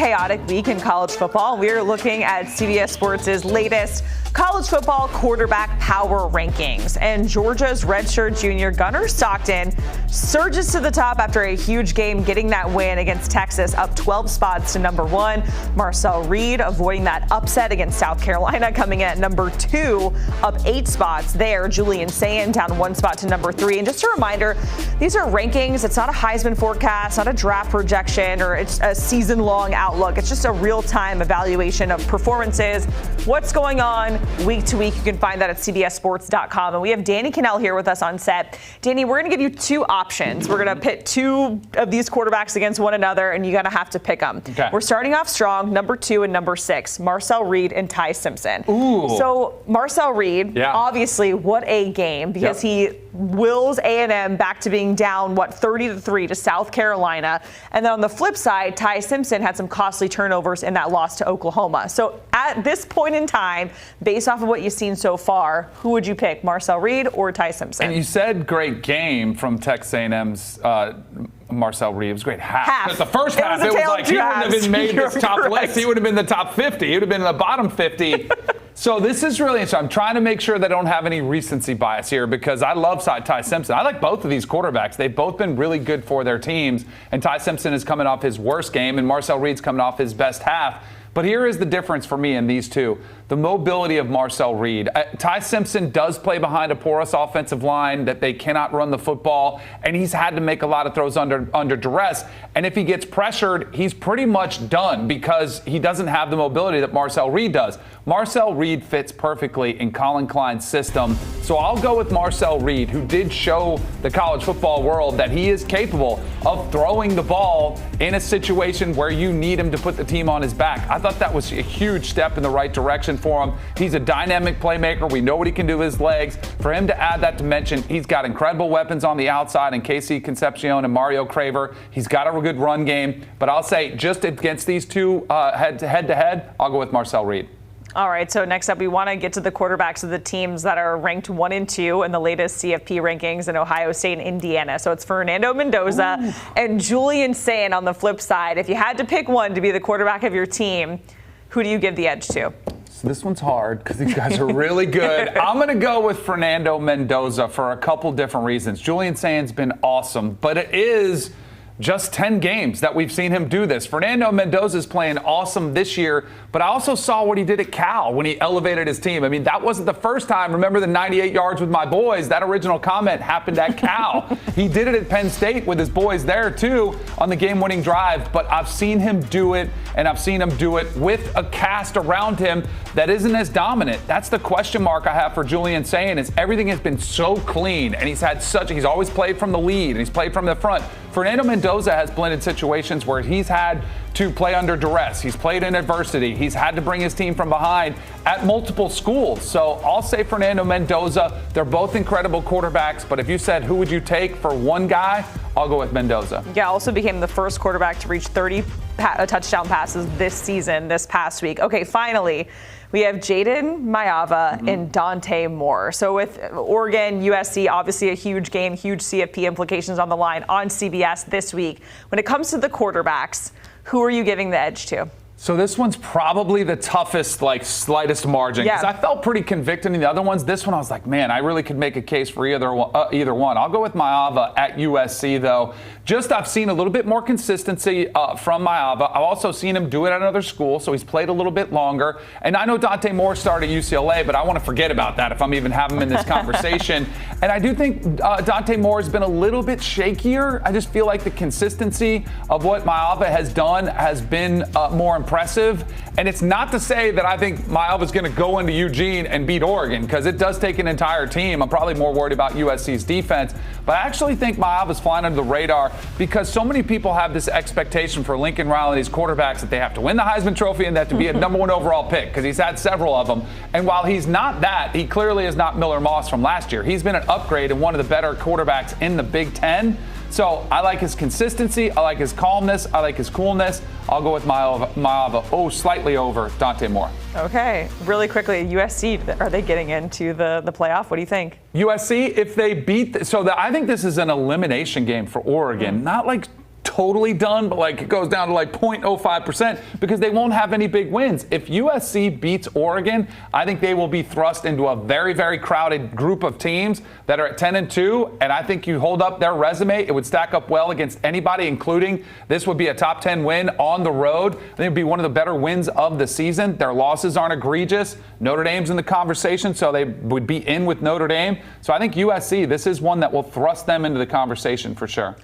chaotic week in college football. We're looking at CBS Sports' latest college football quarterback power rankings. And Georgia's redshirt junior Gunnar Stockton surges to the top after a huge game, getting that win against Texas, up 12 spots to number 1. Marcel Reed avoiding that upset against South Carolina, coming in at number 2, up 8 spots there. Julian Sayin down 1 spot to number 3. And just a reminder, these are rankings. It's not a Heisman forecast, not a draft projection, or it's a season-long outlook. It's just a real-time evaluation of performances, what's going on week to week. You can find that at cbssports.com. And we have Danny Kanell here with us on set. Danny, we're going to give you 2 options. We're going to pit 2 of these quarterbacks against one another, and you're going to have to pick them. Okay. We're starting off strong, number 2 and number 6, Marcel Reed and Ty Simpson. Ooh. So Marcel Reed, obviously, what a game, because he wills A&M back to being down, 30-3 to South Carolina. And then on the flip side, Ty Simpson had some costly turnovers in that loss to Oklahoma. So at this point in time, based off of what you've seen so far, who would you pick, Marcel Reed or Ty Simpson? And you said great game from Texas A&M's Marcel Reed. It was great half. Because the first half, it was like he wouldn't have been made this top list. He would have been the top 50. He would have been in the bottom 50. So this is really interesting. I'm trying to make sure that I don't have any recency bias here, because I love Ty Simpson. I like both of these quarterbacks. They've both been really good for their teams. And Ty Simpson is coming off his worst game, and Marcel Reed's coming off his best half. But here is the difference for me in these two. The mobility of Marcel Reed. Ty Simpson does play behind a porous offensive line that they cannot run the football, and he's had to make a lot of throws under duress. And if he gets pressured, he's pretty much done, because he doesn't have the mobility that Marcel Reed does. Marcel Reed fits perfectly in Colin Klein's system. So I'll go with Marcel Reed, who did show the college football world that he is capable of throwing the ball in a situation where you need him to put the team on his back. I thought that was a huge step in the right direction for him. He's a dynamic playmaker. We know what he can do with his legs. For him to add that dimension, he's got incredible weapons on the outside in Casey Concepcion and Mario Craver. He's got a good run game. But I'll say, just against these two head-to-head, I'll go with Marcel Reed. All right, so next up, we want to get to the quarterbacks of the teams that are ranked 1 and 2 in the latest CFP rankings in Ohio State and Indiana. So it's Fernando Mendoza and Julian Sayin on the flip side. If you had to pick one to be the quarterback of your team, who do you give the edge to? So this one's hard, because these guys are really good. I'm going to go with Fernando Mendoza for a couple different reasons. Julian Sayin's been awesome, but it is just 10 games that we've seen him do this. Fernando Mendoza is playing awesome this year, but I also saw what he did at Cal when he elevated his team. I mean, that wasn't the first time. Remember the 98 yards with my boys? That original comment happened at Cal. He did it at Penn State with his boys there, too, on the game-winning drive. But I've seen him do it, and I've seen him do it with a cast around him that isn't as dominant. That's the question mark I have for Julian Sayin, is everything has been so clean, and he's always played from the lead, and he's played from the front. Fernando Mendoza has blended situations where he's had to play under duress. He's played in adversity. He's had to bring his team from behind at multiple schools. So I'll say Fernando Mendoza. They're both incredible quarterbacks, but if you said who would you take for one guy, I'll go with Mendoza. Yeah, also became the first quarterback to reach 30 touchdown passes this season, this past week. Okay, finally, we have Jayden, Maiava, and Dante Moore. So with Oregon, USC, obviously a huge game, huge CFP implications on the line on CBS this week. When it comes to the quarterbacks, who are you giving the edge to? So this one's probably the toughest, slightest margin, because I felt pretty convicted in the other ones. This one, I was like, man, I really could make a case for either one. I'll go with Maiava at USC, though. I've seen a little bit more consistency from Maiava. I've also seen him do it at another school, so he's played a little bit longer. And I know Dante Moore started at UCLA, but I want to forget about that if I'm even having him in this conversation. And I do think Dante Moore has been a little bit shakier. I just feel like the consistency of what Maiava has done has been more impressive. And it's not to say that I think Maiava is going to go into Eugene and beat Oregon, because it does take an entire team. I'm probably more worried about USC's defense. But I actually think Maiava is flying under the radar, because so many people have this expectation for Lincoln Riley, these quarterbacks, that they have to win the Heisman Trophy and that to be a number 1 overall pick, because he's had several of them. And while he's not that, he clearly is not Miller Moss from last year. He's been an upgrade and one of the better quarterbacks in the Big Ten. So I like his consistency. I like his calmness. I like his coolness. I'll go with Maiava. Slightly over Dante Moore. Okay. Really quickly, USC, are they getting into the playoff? What do you think? USC, if they beat I think this is an elimination game for Oregon. Not like totally done, but like it goes down to like 0.05% because they won't have any big wins. If USC beats Oregon, I think they will be thrust into a very, very crowded group of teams that are at 10-2, and I think you hold up their resume, it would stack up well against anybody, including this would be a top 10 win on the road. I think it would be one of the better wins of the season. Their losses aren't egregious. Notre Dame's in the conversation, so they would be in with Notre Dame. So I think USC, this is one that will thrust them into the conversation for sure.